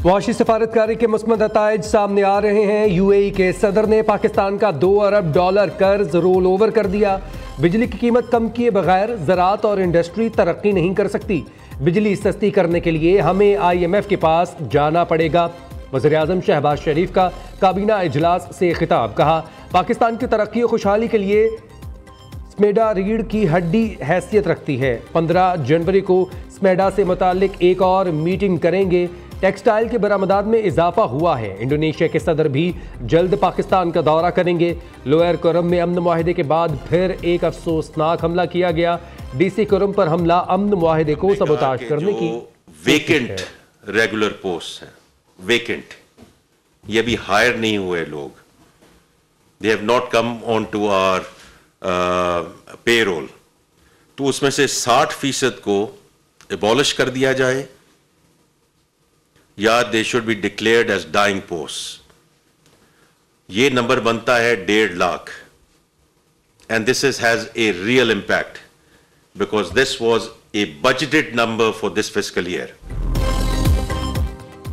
वाशी सफारतकारी के मुस्बत नताइज सामने आ रहे हैं। यूएई के सदर ने पाकिस्तान का $2 अरब कर्ज रोल ओवर कर दिया। बिजली की कीमत कम किए बगैर ज़राअत और इंडस्ट्री तरक्की नहीं कर सकती। बिजली सस्ती करने के लिए हमें IMF के पास जाना पड़ेगा। वज़ीर-ए-आज़म शहबाज शरीफ का काबीना इजलास से खिताब। कहा, पाकिस्तान की तरक्की और खुशहाली के लिए स्मेडा रीढ़ की हड्डी हैसियत रखती है। 15 जनवरी को स्मेडा से मुताल्लिक एक और मीटिंग करेंगे। टेक्सटाइल के बरामदात में इजाफा हुआ है। इंडोनेशिया के सदर भी जल्द पाकिस्तान का दौरा करेंगे। लोअर कोरम में अमन मुआहिदे के बाद फिर एक अफसोसनाक हमला किया गया। DC कोरम पर हमला अमन मुआहिदे को सबोताज करने की वेकेंट रेगुलर पोस्ट है, वेकेंट, ये भी हायर नहीं हुए लोग, they have not come on to our payroll. तो उसमें से 60% को एबॉलिश कर दिया जाए या they should be declared as dying post. ये नंबर बनता है 1.5 lakh and this has a real impact because this was a budgeted number for this fiscal year.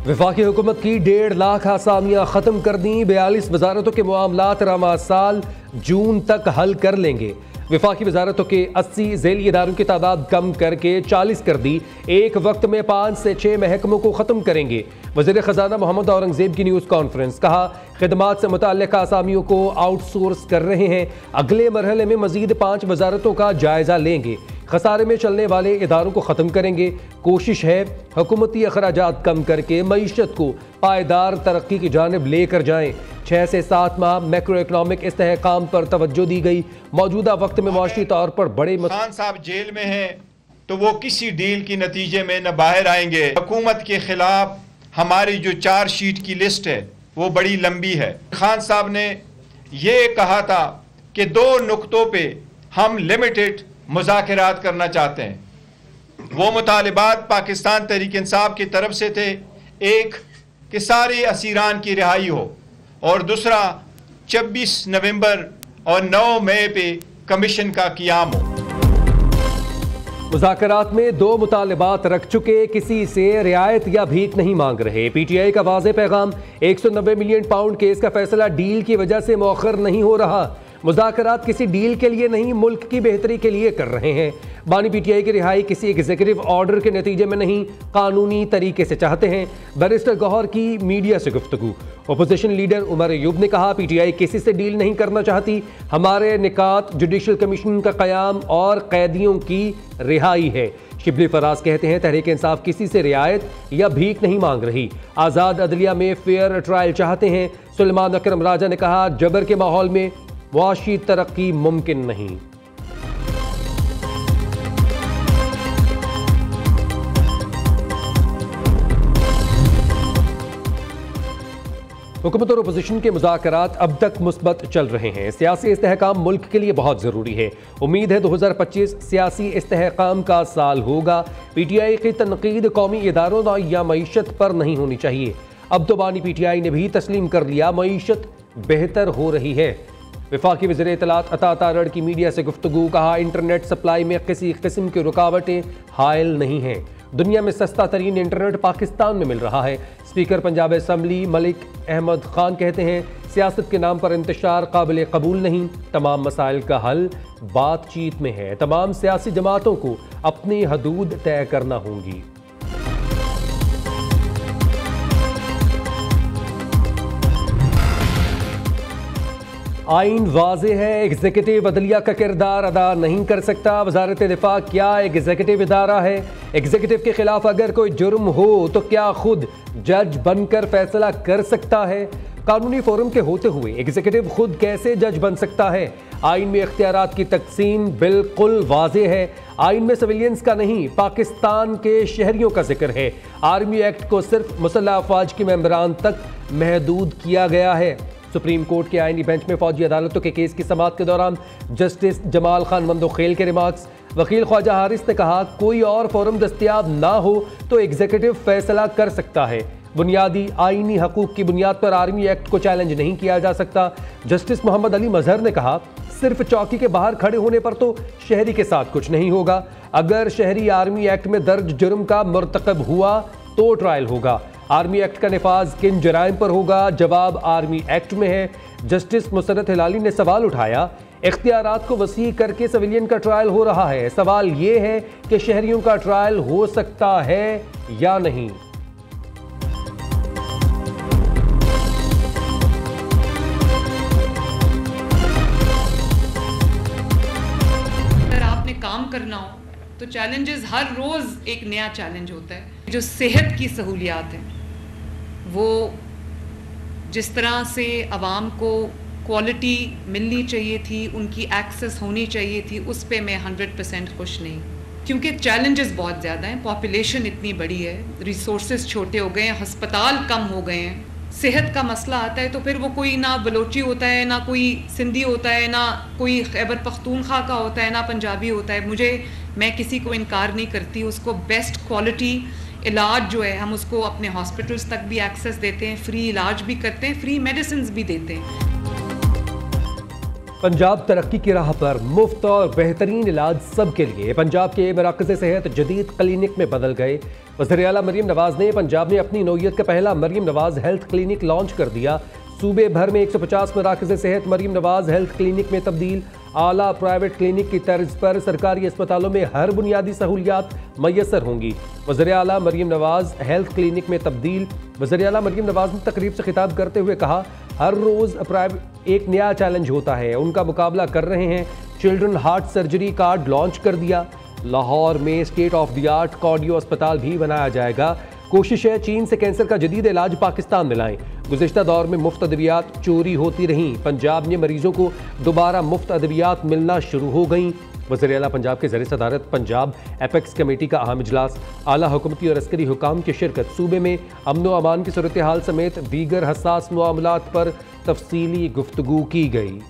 वफाकी हुकूमत की 1.5 लाख आसामियां खत्म कर दी। 42 वजारतों के मामलात रामा साल जून तक हल कर लेंगे। वफाकी वजारतों के 80 झेली इदारों की तादाद कम करके 40 कर दी। एक वक्त में 5 से 6 महकमों को ख़त्म करेंगे। वज़ीर ख़जाना मोहम्मद औरंगज़ेब की न्यूज़ कॉन्फ्रेंस। कहा, खिदमात से मुताल्लिक़ आसामियों को आउटसोर्स कर रहे हैं। अगले मरहले में मज़ीद 5 वजारतों का जायज़ा लेंगे। खसारे में चलने वाले इदारों को ख़त्म करेंगे। कोशिश है हुकूमती अखराजात कम करके मईशत को पायदार तरक्की की जानिब लेकर जाएं। 6 से 7 माह मैक्रो इकनॉमिक इस्तेहकाम पर तवज्जो दी गई। मौजूदा वक्त में मुआशी तौर पर बड़े खान साहब जेल में हैं तो वो किसी डील की नतीजे में न बाहर आएंगे। हुकूमत के खिलाफ हमारी जो चार्जशीट की लिस्ट है वो बड़ी लंबी है। खान साहब ने ये कहा था कि 2 नुक्तों पे हम लिमिटेड मुज़ाकरात करना चाहते हैं। वो मुतालिबात पाकिस्तान तहरीक इंसाफ की तरफ से थे, एक कि सारे असीरान की रिहाई हो और दूसरा 26 नवंबर और 9 मई पे कमीशन का क़याम हो। मुज़ाकरात में 2 मुतालिबात रख चुके, किसी से रियायत या भीख नहीं मांग रहे। PTI का वाज़ेह पैगाम, 190 मिलियन पाउंड केस का फैसला डील की वजह से मौखर नहीं हो रहा। मुज़ाकरात किसी डील के लिए नहीं, मुल्क की बेहतरी के लिए कर रहे हैं। बानी PTI की रिहाई किसी एग्जीक्यूटिव ऑर्डर के नतीजे में नहीं, कानूनी तरीके से चाहते हैं। बैरिस्टर गौहर की मीडिया से गुफ्तगू। अपोजिशन लीडर उमर अयूब ने कहा, PTI किसी से डील नहीं करना चाहती। हमारे निकात जुडिशल कमीशन का क़याम और कैदियों की रिहाई है। शिबली फराज कहते हैं, तहरीक इंसाफ किसी से रियायत या भीख नहीं मांग रही। आज़ाद अदलिया में फेयर ट्रायल चाहते हैं। सुलेमान अकरम राजा ने कहा, जबर के माहौल में मुआशी तरक्की मुमकिन नहीं। हुकूमत और अपोजिशन के मुज़ाकरात अब तक मुस्बत चल रहे हैं। सियासी इस्तेहकाम मुल्क के लिए बहुत ज़रूरी है। उम्मीद है 2025 सियासी इस्तेहकाम का साल होगा। PTI की तनकीद कौमी इदारों या मईशत पर नहीं होनी चाहिए। अब तो बानी PTI ने भी तस्लीम कर लिया, मईशत बेहतर हो रही है। वफाकी वज़ीर इत्तलात अता तारड़ की मीडिया से गुफ्तगू। कहा, इंटरनेट सप्लाई में किसी किस्म की रुकावटें हायल नहीं हैं। दुनिया में सस्ता तरीन इंटरनेट पाकिस्तान में मिल रहा है। स्पीकर पंजाब असम्बली मलिक अहमद खान कहते हैं, सियासत के नाम पर इंतशार काबिल कबूल नहीं। तमाम मसाइल का हल बातचीत में है। तमाम सियासी जमातों को अपनी हदूद तय करना होंगी। आइन वाज़ेह है, एग्जीक्यूटिव अदलिया का किरदार अदा नहीं कर सकता। वजारत दिफा क्या एग्जीक्यूटिव इदारा है? एग्जीक्यूटिव के खिलाफ अगर कोई जुर्म हो तो क्या खुद जज बनकर फैसला कर सकता है? कानूनी फोरम के होते हुए एग्जीक्यूटिव खुद कैसे जज बन सकता है? आइन में इख्तियारात की तकसीम बिल्कुल वाज़ेह है। आइन में सिविलियंस का नहीं, पाकिस्तान के शहरियों का जिक्र है। आर्मी एक्ट को सिर्फ मुसल्लह अफवाज के मेंबरान तक महदूद किया गया है। सुप्रीम कोर्ट के आईनी बेंच में फौजी अदालतों के केस की समाअत के दौरान जस्टिस जमाल खान मंदोखेल के रिमार्क्स। वकील ख्वाजा हारिस ने कहा, कोई और फोरम दस्तियाब ना हो तो एग्जीक्यूटिव फैसला कर सकता है। बुनियादी आईनी हकूक की बुनियाद पर आर्मी एक्ट को चैलेंज नहीं किया जा सकता। जस्टिस मोहम्मद अली मजहर ने कहा, सिर्फ चौकी के बाहर खड़े होने पर तो शहरी के साथ कुछ नहीं होगा। अगर शहरी आर्मी एक्ट में दर्ज जुर्म का मुर्तकब हुआ तो ट्रायल होगा। आर्मी एक्ट का निफाज किन जराइम पर होगा? जवाब आर्मी एक्ट में है। जस्टिस मुसर्रत हिलाली ने सवाल उठाया, इख्तियारात को वसी करके सिविलियन का ट्रायल हो रहा है, सवाल यह है कि शहरियों का ट्रायल हो सकता है या नहीं। अगर आपने काम करना हो तो चैलेंजेस हर रोज एक नया चैलेंज होता है। जो सेहत की सहूलियात हैं वो जिस तरह से आवाम को क्वालिटी मिलनी चाहिए थी, उनकी एक्सेस होनी चाहिए थी, उस पे मैं 100% खुश नहीं, क्योंकि चैलेंजेस बहुत ज़्यादा हैं। पॉपुलेशन इतनी बड़ी है, रिसोर्सेज छोटे हो गए हैं, अस्पताल कम हो गए हैं। सेहत का मसला आता है तो फिर वो कोई ना बलोची होता है, ना कोई सिंधी होता है, ना कोई खैबर पख्तूनख्वा का होता है, ना पंजाबी होता है। मैं किसी को इनकार नहीं करती, उसको बेस्ट क्वालिटी इलाज जो है हम उसको अपने हॉस्पिटल्स तक भी एक्सेस देते हैं, फ्री इलाज भी करते हैं, फ्री मेडिसिन भी देते हैं। पंजाब तरक्की की राह पर मुफ्त और बेहतरीन इलाज सबके लिए। पंजाब के मराकज़ सेहत जदीद क्लिनिक में बदल गए। वज़ीर आला मरीम नवाज ने पंजाब में अपनी नौयत का पहला Maryam Nawaz health clinic launch कर दिया। सूबे भर में 150 मराकज़ सेहत मरीम नवाज हेल्थ क्लिनिक में तब्दील। आला प्राइवेट क्लिनिक की तर्ज पर सरकारी अस्पतालों में हर बुनियादी सहूलियात मैसर होंगी। वज़ीर आला मरीम नवाज हेल्थ क्लिनिक में तब्दील। वज़ीर आला मरीम नवाज ने तकरीब से खिताब करते हुए कहा, हर रोज़ प्राइवेट एक नया चैलेंज होता है, उनका मुकाबला कर रहे हैं। Children heart surgery card launch कर दिया। लाहौर में state of the art cardio अस्पताल भी बनाया जाएगा। कोशिश है चीन से कैंसर का जदीद इलाज पाकिस्तान में लाएं। गुज़िश्ता दौर में मुफ्त अद्वियात चोरी होती रहीं, पंजाब में मरीजों को दोबारा मुफ्त अद्वियात मिलना शुरू हो गईं। वज़ीर आला पंजाब के ज़रिए सदारत पंजाब एपेक्स कमेटी का अहम इजलास। आला हुकूमती और अस्करी हुकाम की शिरकत। सूबे में अमन व अमान की सूरत हाल समेत दीगर हसास मामलात पर तफसीली गुफ्तगू की गई।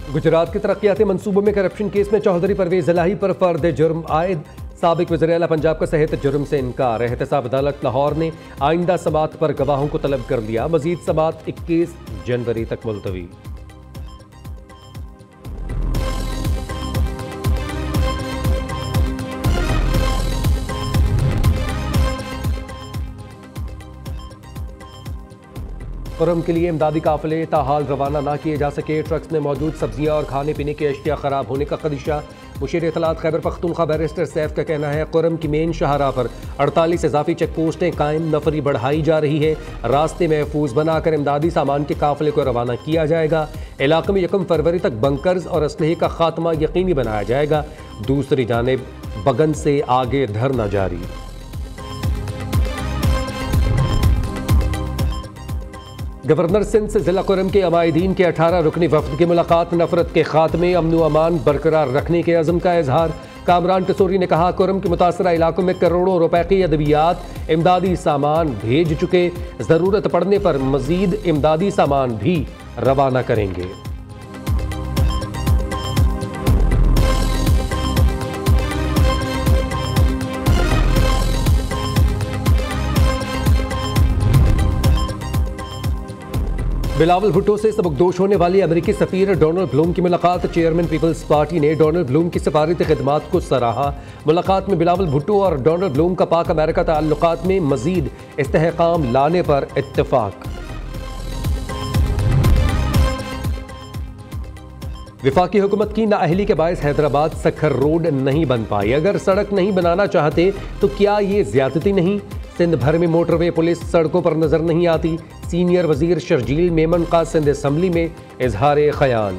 गुजरात के तरक्याती मंसूबों में करप्शन केस में चौधरी परवेज इलाही पर फर्द जुर्म आयद। साबिक वज़ीर आला पंजाब का सहित जुर्म से इनकार। एहतसाब अदालत लाहौर ने आइंदा समात पर गवाहों को तलब कर लिया। मजीद समात 21 जनवरी तक मुलतवी। कुरम के लिए इमदादी काफिले ताहाल रवाना ना किए जा सके। ट्रक्स में मौजूद सब्जियां और खाने पीने की अशिया खराब होने का खदशा। मुशीर इत्तलात खैबर पख्तूनख्वा बैरिस्टर सैफ का कहना है, कुरम की मेन शाहराह पर 48 इजाफी चेक पोस्टें कायम, नफरी बढ़ाई जा रही है। रास्ते महफूज बनाकर इमदादी सामान के काफिले को रवाना किया जाएगा। इलाके में 1 फरवरी तक बंकर्स और असलहे का खात्मा यकीनी बनाया जाएगा। दूसरी जानिब बगन से आगे धरना जारी। गवर्नर सिंध से जिला कुरम के अमायदीन के 18 रुकनी वफद की मुलाकात। नफरत के खात्मे, अमन अमान बरकरार रखने के अज़म का इजहार। कामरान टसूरी ने कहा, कुरम के मुतासरा इलाकों में करोड़ों रुपए की अद्वियात, इमदादी सामान भेज चुके, ज़रूरत पड़ने पर मजीद इमदादी सामान भी रवाना करेंगे। बिलावल भुट्टो से सबकदोश होने वाली अमेरिकी सफीर डोनाल्ड ब्लूम की मुलाकात। चेयरमैन पीपल्स पार्टी ने डोनाल्ड ब्लूम की सफारती खिदमात को सराहा। मुलाकात में बिलावल भुट्टो और डोनाल्ड ब्लूम का पाक अमेरिका ताल्लुकात में मजीद इस्तेहकाम लाने पर इत्तेफाक। विफाकी हुकूमत की नाअहली के बायस हैदराबाद सखर रोड नहीं बन पाई। अगर सड़क नहीं बनाना चाहते तो क्या ये ज्यादती नहीं? सिंध भर में मोटरवे पुलिस सड़कों पर नजर नहीं आती। सीनियर वजीर शर्जील मेमन का सिंध असम्बली में इजहार ख्याल।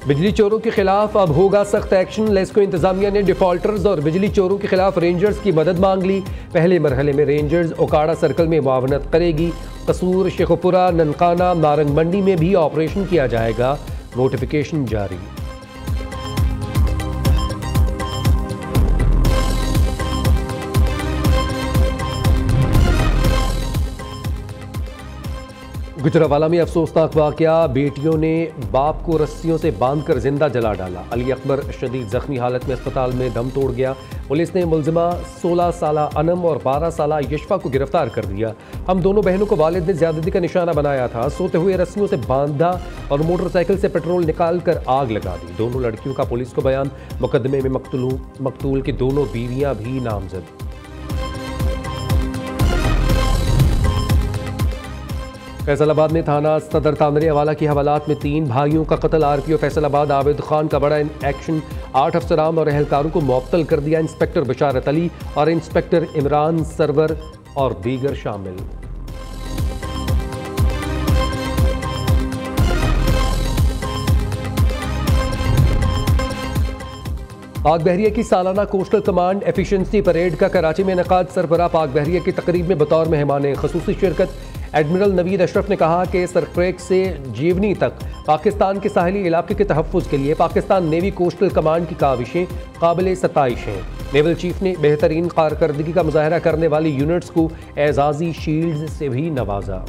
बिजली चोरों के खिलाफ अब होगा सख्त एक्शन। लेस्को इंतजामिया ने डिफॉल्टर्स और बिजली चोरों के खिलाफ रेंजर्स की मदद मांग ली। पहले मरहले में रेंजर्स ओकाड़ा सर्कल में मुआवनत करेगी। कसूर, शेखुपुरा, ननकाना, नारंग मंडी में भी ऑपरेशन किया जाएगा। नोटिफिकेशन जारी। गुजरावाला में अफसोसनाक वाकया, बेटियों ने बाप को रस्सियों से बांधकर जिंदा जला डाला। अली अकबर शदीद जख्मी हालत में अस्पताल में दम तोड़ गया। पुलिस ने मुलजिमा 16 साला अनम और 12 साला यशफा को गिरफ्तार कर दिया। हम दोनों बहनों को वालिद ने ज्यादती का निशाना बनाया था, सोते हुए रस्सियों से बांधा और मोटरसाइकिल से पेट्रोल निकाल कर आग लगा दी। दोनों लड़कियों का पुलिस को बयान। मुकदमे में मकतूल की दोनों बीवियां भी नामजद। फैसलाबाद में थाना सदर तांदरियावाला की हवालात में 3 भाइयों का कत्ल। आरपीओ फैसलाबाद आबिद खान का बड़ा एक्शन, 8 अफसरान और एहलकारों को मुअत्तल कर दिया। इंस्पेक्टर बशारत अली और इंस्पेक्टर इमरान सरवर और दीगर शामिल। पाक बहरिया की सालाना कोस्टल कमांड एफिशिएंसी परेड का कराची में इनेकाद। सरबराह पाक बहरिया की तकरीब में बतौर मेहमान खुसूसी शिरकत। एडमिरल नवीद अशरफ ने कहा कि सरक्रेक से जीवनी तक पाकिस्तान के साहली इलाके के तहफ़्फ़ुज़ के लिए पाकिस्तान नेवी कोस्टल कमांड की काविशें काबिल सताइश हैं। नेवल चीफ ने बेहतरीन कारकर्दगी का मुजाहरा करने वाली यूनिट्स को एजाज़ी शील्ड से भी नवाजा।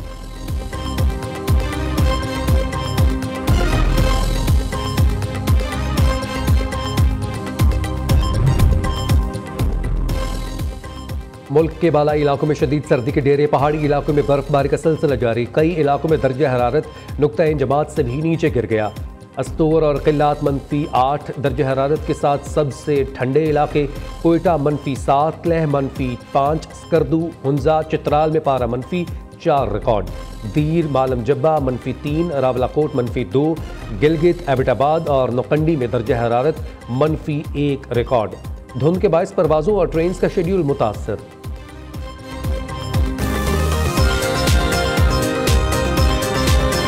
मुल्क के बालाई इलाकों में शदीद सर्दी के डेरे, पहाड़ी इलाकों में बर्फबारी का सिलसिला जारी। कई इलाकों में दर्जा हरारत नुक्ता जमात से भी नीचे गिर गया। अस्तूर और किल्लात -8 दर्जा हरारत के साथ सबसे ठंडे इलाके कोयटा -7, लेह -5, स्कर्दू, हुंजा, चित्राल में पारा -4 रिकॉर्ड। दीर, मालम जब्बा -3, रावलाकोट -2, गिलगित, एबटाबाद और नौकंडी में दर्जा हरारत -1 रिकॉर्ड। धुंध के बायस परवाजों और ट्रेन का शेड्यूल मुतासर।